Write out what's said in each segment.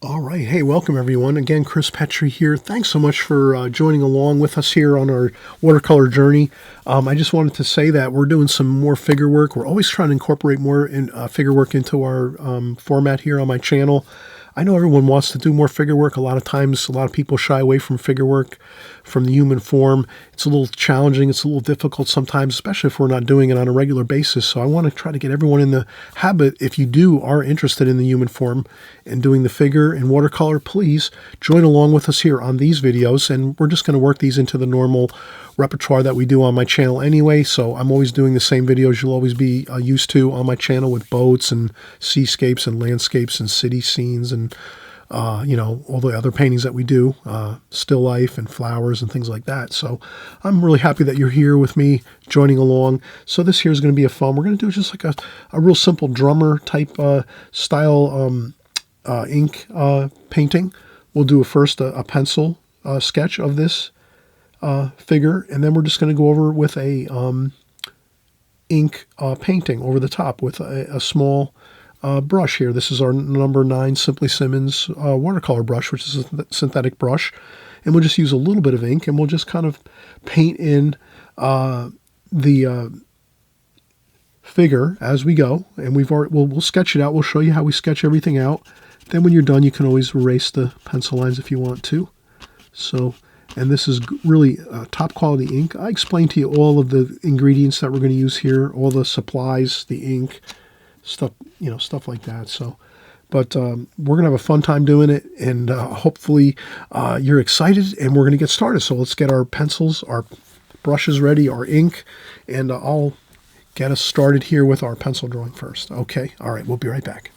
All right. Hey, welcome everyone. Again, Chris Petri here. Thanks so much for joining along with us here on our watercolor journey. I just wanted to say that we're doing some more figure work. We're always trying to incorporate more figure work into our format here on my channel. I know everyone wants to do more figure work. A lot of times, a lot of people shy away from figure work, from the human form. It's a little challenging. It's a little difficult sometimes, especially if we're not doing it on a regular basis. So I want to try to get everyone in the habit. If you are interested in the human form and doing the figure in watercolor, please join along with us here on these videos. And we're just going to work these into the normal repertoire that we do on my channel anyway. So I'm always doing the same videos you'll always be used to on my channel, with boats and seascapes and landscapes and city scenes and all the other paintings that we do, still life and flowers and things like that. So I'm really happy that you're here with me, joining along. So this here is going to be a fun. We're going to do just like a real simple drummer type style ink painting. We'll do first a pencil sketch of this figure, and then we're just going to go over with a ink painting over the top with a small brush here. This is our number 9 Simply Simmons watercolor brush, which is a synthetic brush, and we'll just use a little bit of ink, and we'll just kind of paint in the figure as we go. And we'll sketch it out. We'll show you how we sketch everything out. Then when you're done, you can always erase the pencil lines if you want to. So, and this is really top quality ink. I explained to you all of the ingredients that we're going to use here, all the supplies, the ink, stuff, stuff like that. So, but we're going to have a fun time doing it, and hopefully you're excited, and we're going to get started. So let's get our pencils, our brushes ready, our ink, and I'll get us started here with our pencil drawing first. Okay. All right. We'll be right back.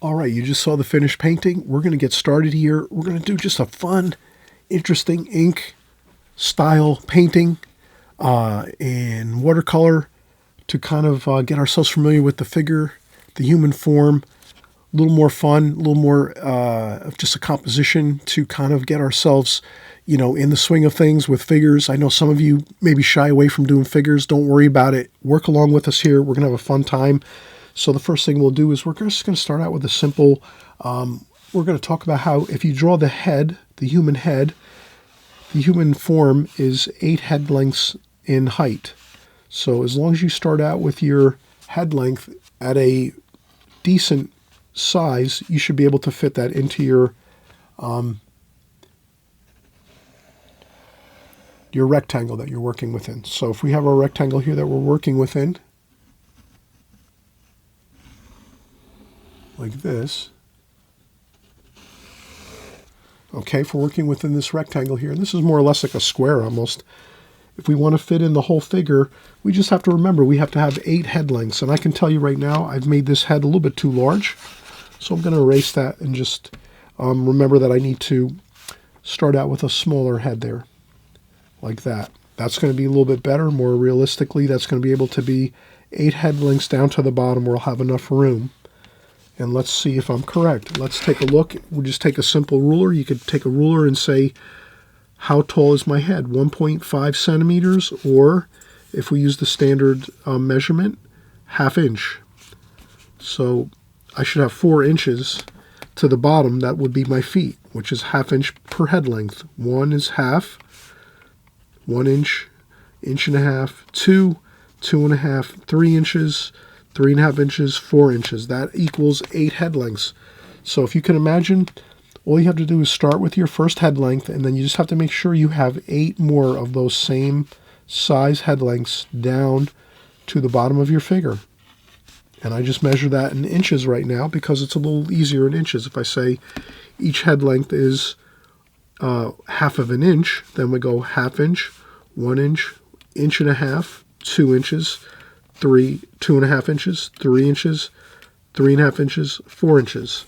All right, you just saw the finished painting. We're going to get started here. We're going to do just a fun, interesting ink style painting in watercolor to kind of get ourselves familiar with the figure, the human form, a little more fun, a little more of just a composition to kind of get ourselves, in the swing of things with figures. I know some of you maybe shy away from doing figures. Don't worry about it. Work along with us here. We're going to have a fun time. So the first thing we'll do is we're just going to start out with a simple, we're going to talk about how if you draw the head, the human form is 8 head lengths in height. So as long as you start out with your head length at a decent size, you should be able to fit that into your rectangle that you're working within. So if we have our rectangle here that we're working within, like this. Okay, if we're working within this rectangle here, and this is more or less like a square almost. If we want to fit in the whole figure, we just have to remember we have to have 8 head lengths. And I can tell you right now, I've made this head a little bit too large. So I'm going to erase that and just remember that I need to start out with a smaller head there, like that. That's going to be a little bit better. More realistically, that's going to be able to be 8 head lengths down to the bottom where I'll have enough room. And let's see if I'm correct. Let's take a look. We'll just take a simple ruler. You could take a ruler and say, how tall is my head? 1.5 centimeters, or if we use the standard measurement, 1/2 inch. So I should have 4 inches to the bottom. That would be my feet, which is 1/2 inch per head length. 1 is half, 1 inch, 1.5 inches, 2, 2.5, 3 inches, 3.5 inches, 4 inches. That equals 8 head lengths. So if you can imagine, all you have to do is start with your first head length, and then you just have to make sure you have 8 more of those same size head lengths down to the bottom of your figure. And I just measure that in inches right now because it's a little easier in inches. If I say each head length is 1/2 inch, then we go 1/2 inch, 1 inch, 1.5 inches, 2 inches, 2.5 inches, 3 inches, 3.5 inches, 4 inches.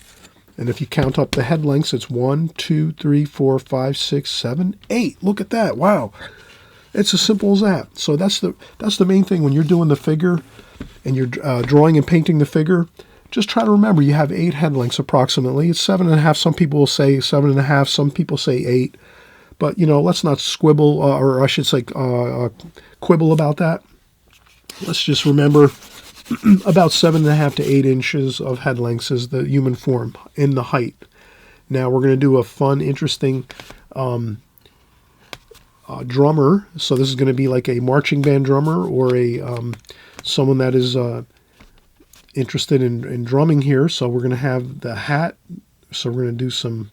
And if you count up the head lengths, it's 1, 2, 3, 4, 5, 6, 7, 8. Look at that. Wow. It's as simple as that. So that's the main thing when you're doing the figure and you're drawing and painting the figure. Just try to remember you have 8 head lengths approximately. It's 7.5. Some people will say 7.5. Some people say 8. But, let's not squibble, or I should say quibble about that. Let's just remember about 7.5 to 8 inches of head lengths is the human form in the height. Now we're going to do a fun, interesting drummer. So this is going to be like a marching band drummer or a someone that is interested in drumming here. So we're going to have the hat. So we're going to do some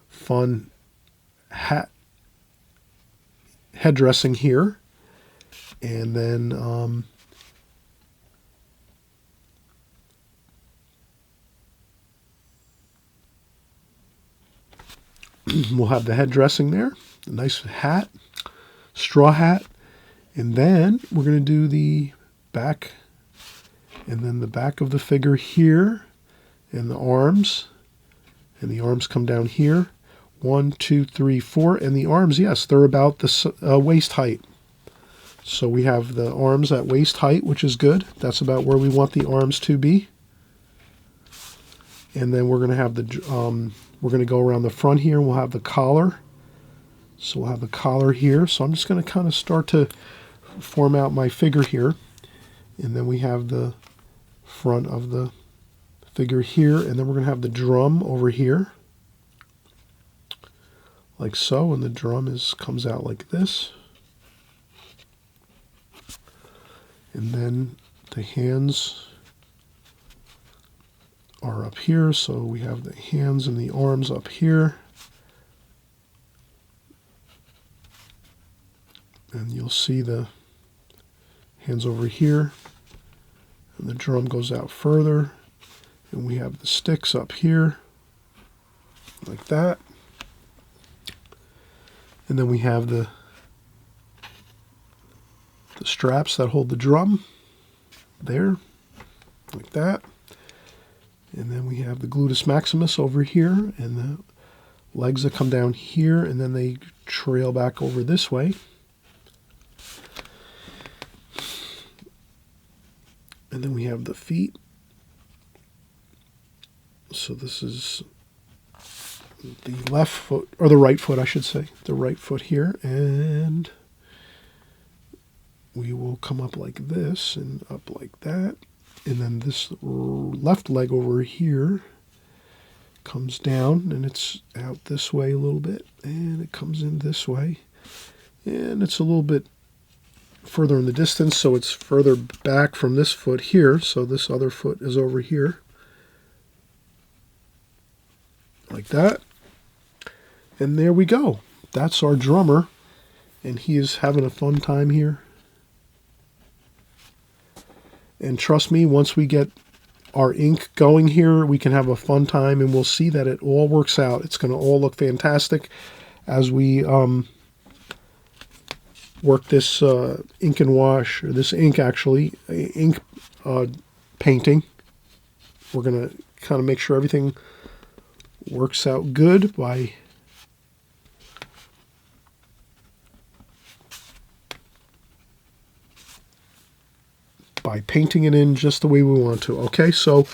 fun hat headdressing here. And then we'll have the head dressing there, a nice hat, straw hat, and then we're going to do the back, and then the back of the figure here, and the arms come down here. 1, 2, 3, 4, and the arms, yes, they're about the waist height. So we have the arms at waist height, which is good. That's about where we want the arms to be. And then we're going to have we're going to go around the front here, and we'll have the collar. So we'll have the collar here. So I'm just going to kind of start to form out my figure here. And then we have the front of the figure here, and then we're going to have the drum over here, like so, and the drum comes out like this. And then the hands are up here, so we have the hands and the arms up here. And you'll see the hands over here, and the drum goes out further, and we have the sticks up here, like that. And then we have the straps that hold the drum there, like that. And then we have the gluteus maximus over here, and the legs that come down here, and then they trail back over this way. And then we have the feet. So this is the left foot, or the right foot, I should say. The right foot here, and we will come up like this and up like that. And then this left leg over here comes down, and it's out this way a little bit, and it comes in this way. And it's a little bit further in the distance, so it's further back from this foot here. So this other foot is over here, like that. And there we go. That's our drummer, and he is having a fun time here. And trust me, once we get our ink going here, we can have a fun time, and we'll see that it all works out. It's going to all look fantastic as we work this ink and wash, or this ink actually, ink painting. We're going to kind of make sure everything works out good by painting it in just the way we want to. Okay, so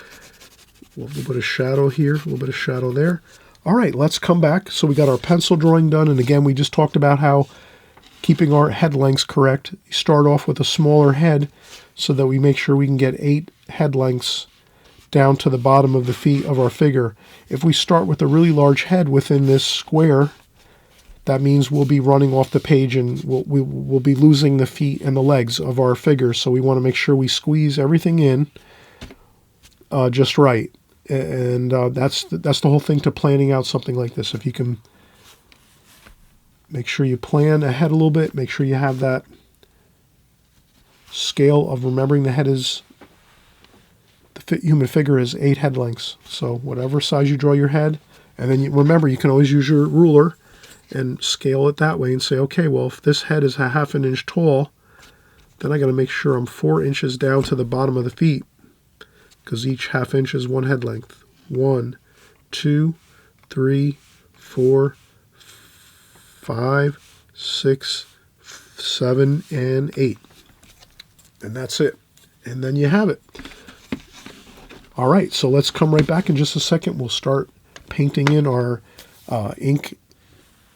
a little bit of shadow here, a little bit of shadow there. All right, let's come back. So we got our pencil drawing done, and again, we just talked about how keeping our head lengths correct. You start off with a smaller head so that we make sure we can get 8 head lengths down to the bottom of the feet of our figure. If we start with a really large head within this square, that means we'll be running off the page, and we'll be losing the feet and the legs of our figure. So we want to make sure we squeeze everything in just right. And that's the whole thing to planning out something like this. If you can make sure you plan ahead a little bit, make sure you have that scale of remembering the head is, the human figure is 8 head lengths. So whatever size you draw your head, and then remember, you can always use your ruler and scale it that way and say, okay, well, if this head is a 1/2 inch tall, then I got to make sure I'm 4 inches down to the bottom of the feet, because each 1/2 inch is 1 head length. 1, 2, 3, 4, 5, 6, 7, and 8. And that's it. And then you have it. All right, so let's come right back in just a second. We'll start painting in our ink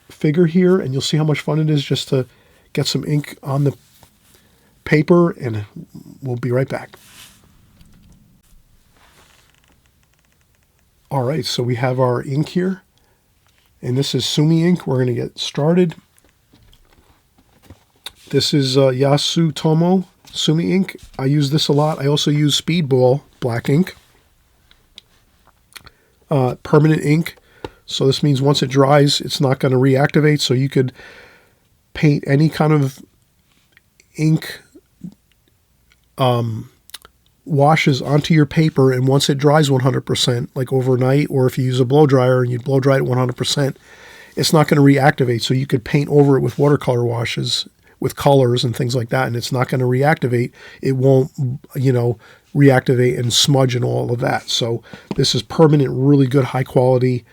figure here, and you'll see how much fun it is just to get some ink on the paper, and we'll be right back. All right, so we have our ink here, and this is Sumi ink. We're going to get started. This is Yasutomo Sumi ink. I use this a lot. I also use Speedball black ink. Permanent ink. So this means once it dries, it's not going to reactivate. So you could paint any kind of ink washes onto your paper, and once it dries 100%, like overnight, or if you use a blow dryer and you blow dry it 100%, it's not going to reactivate. So you could paint over it with watercolor washes, with colors and things like that, and it's not going to reactivate. It won't, reactivate and smudge and all of that. So this is permanent, really good, high quality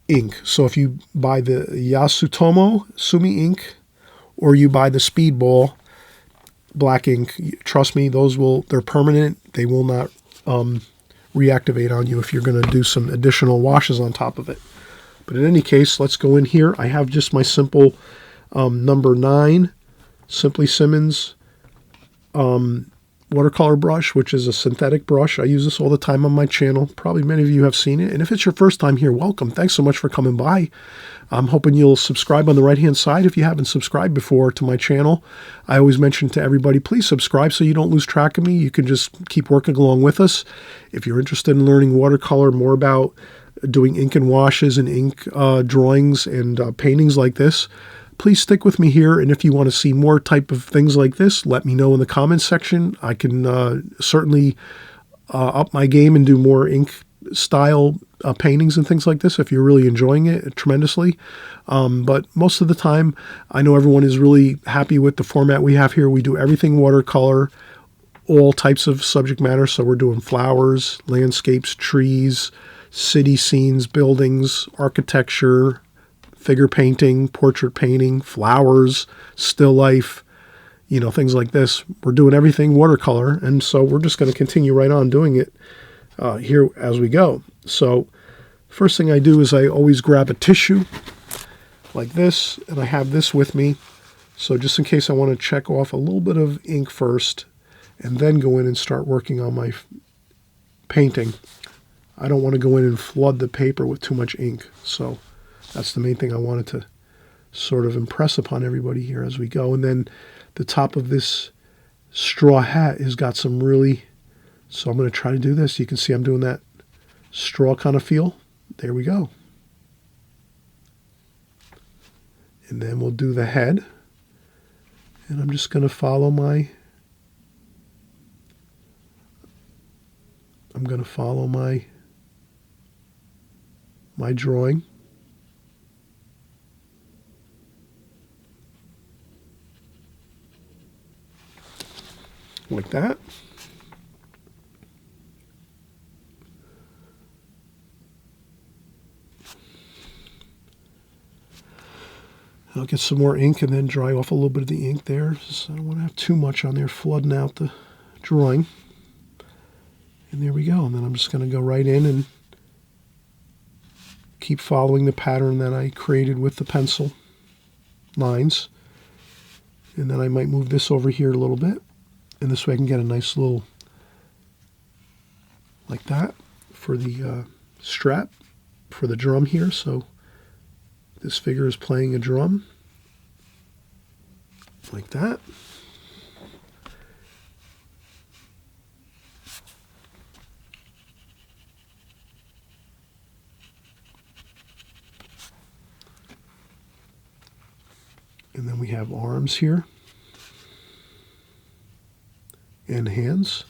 ink. So if you buy the Yasutomo Sumi ink, or you buy the Speedball black ink, trust me, they're permanent. They will not reactivate on you if you're going to do some additional washes on top of it. But in any case, let's go in here. I have just my simple number 9 Simply Simmons watercolor brush, which is a synthetic brush. I use this all the time on my channel. Probably many of you have seen it. And if it's your first time here, welcome. Thanks so much for coming by. I'm hoping you'll subscribe on the right-hand side if you haven't subscribed before to my channel. I always mention to everybody, please subscribe so you don't lose track of me. You can just keep working along with us. If you're interested in learning watercolor, more about doing ink and washes and ink drawings and paintings like this, please stick with me here. And if you want to see more type of things like this, let me know in the comments section. I can certainly up my game and do more ink style paintings and things like this if you're really enjoying it tremendously. But most of the time, I know everyone is really happy with the format we have here. We do everything watercolor, all types of subject matter. So we're doing flowers, landscapes, trees, city scenes, buildings, architecture, figure painting, portrait painting, flowers, still life, things like this. We're doing everything watercolor, and so we're just going to continue right on doing it here as we go. So first thing I do is I always grab a tissue like this, and I have this with me. So just in case I want to check off a little bit of ink first, and then go in and start working on my painting. I don't want to go in and flood the paper with too much ink. So that's the main thing I wanted to sort of impress upon everybody here as we go. And then the top of this straw hat has got some really, so I'm going to try to do this. You can see I'm doing that straw kind of feel. There we go. And then we'll do the head. And I'm just going to follow my drawing. Like that. I'll get some more ink and then dry off a little bit of the ink there. So I don't want to have too much on there flooding out the drawing. And there we go. And then I'm just going to go right in and keep following the pattern that I created with the pencil lines. And then I might move this over here a little bit. And this way I can get a nice little, like that, for the strap, for the drum here. So this figure is playing a drum, like that. And then we have arms here. And hands.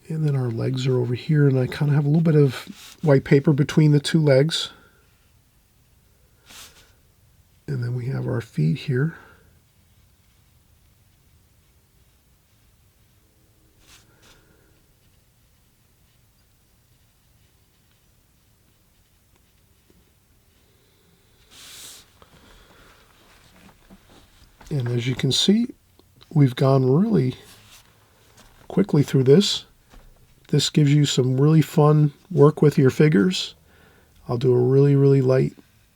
And then our legs are over here, and I kind of have a little bit of white paper between the two legs. And then we have our feet here. And as you can see, we've gone really quickly through this. this gives you some really fun work with your figures. I'll do a really, really light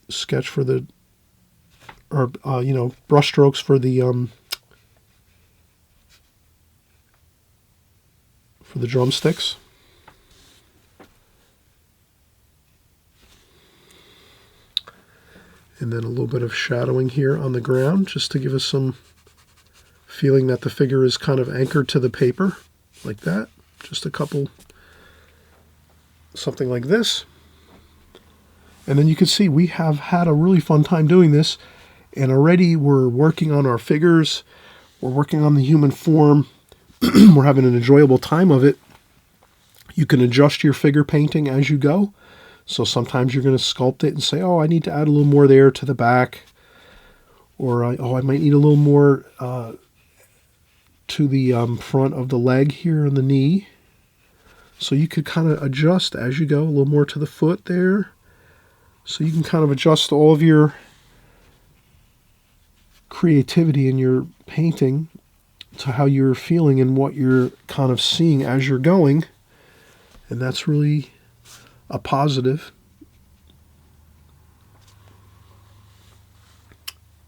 sketch for the, or, brush strokes for the drumsticks. And then a little bit of shadowing here on the ground, just to give us some feeling that the figure is kind of anchored to the paper, like that. Just a couple, something like this. And then you can see we have had a really fun time doing this, and already we're working on our figures, we're working on the human form, we're having an enjoyable time of it. You can adjust your figure painting as you go. So sometimes you're going to sculpt it and say, oh, I need to add a little more there to the back, or oh, I might need a little more to the front of the leg here and the knee. So you could kind of adjust as you go, a little more to the foot there. So you can kind of adjust all of your creativity in your painting to how you're feeling and what you're kind of seeing as you're going. And that's really a positive.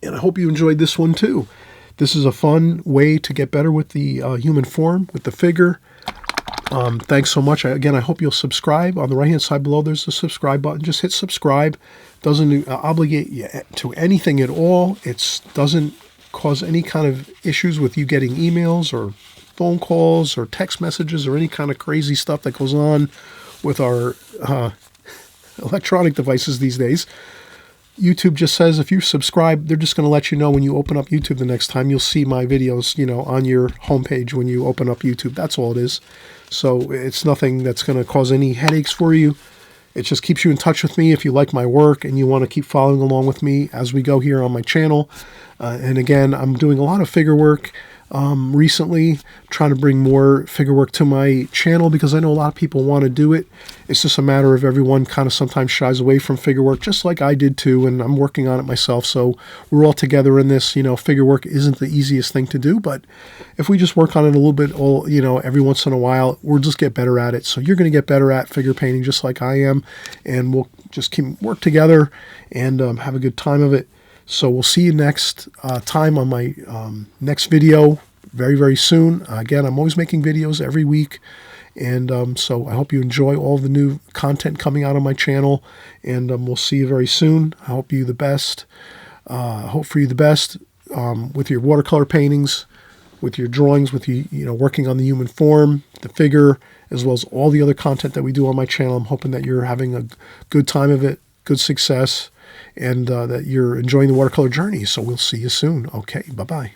And I hope you enjoyed this one too. This is a fun way to get better with the human form, with the figure. Thanks so much. Again, I hope you'll subscribe. On the right-hand side below, there's the subscribe button. Just hit subscribe. Doesn't obligate you to anything at all. It doesn't cause any kind of issues with you getting emails or phone calls or text messages or any kind of crazy stuff that goes on with our electronic devices these days. YouTube just says if you subscribe, they're just going to let you know when you open up YouTube the next time. You'll see my videos, on your homepage when you open up YouTube. That's all it is. So it's nothing that's going to cause any headaches for you. It just keeps you in touch with me if you like my work and you want to keep following along with me as we go here on my channel. And again, I'm doing a lot of figure work recently, trying to bring more figure work to my channel because I know a lot of people want to do it. It's just a matter of everyone kind of sometimes shies away from figure work, just like I did too, and I'm working on it myself. So we're all together in this. Figure work isn't the easiest thing to do, but if we just work on it a little bit, every once in a while, we'll just get better at it. So you're going to get better at figure painting just like I am, and we'll just keep work together and have a good time of it. So we'll see you next time on my next video very, very soon. Again, I'm always making videos every week. And so I hope you enjoy all the new content coming out on my channel. And we'll see you very soon. I hope you the best. Hope for you the best with your watercolor paintings, with your drawings, with working on the human form, the figure, as well as all the other content that we do on my channel. I'm hoping that you're having a good time of it, good success, and that you're enjoying the watercolor journey. So we'll see you soon. Okay, bye-bye.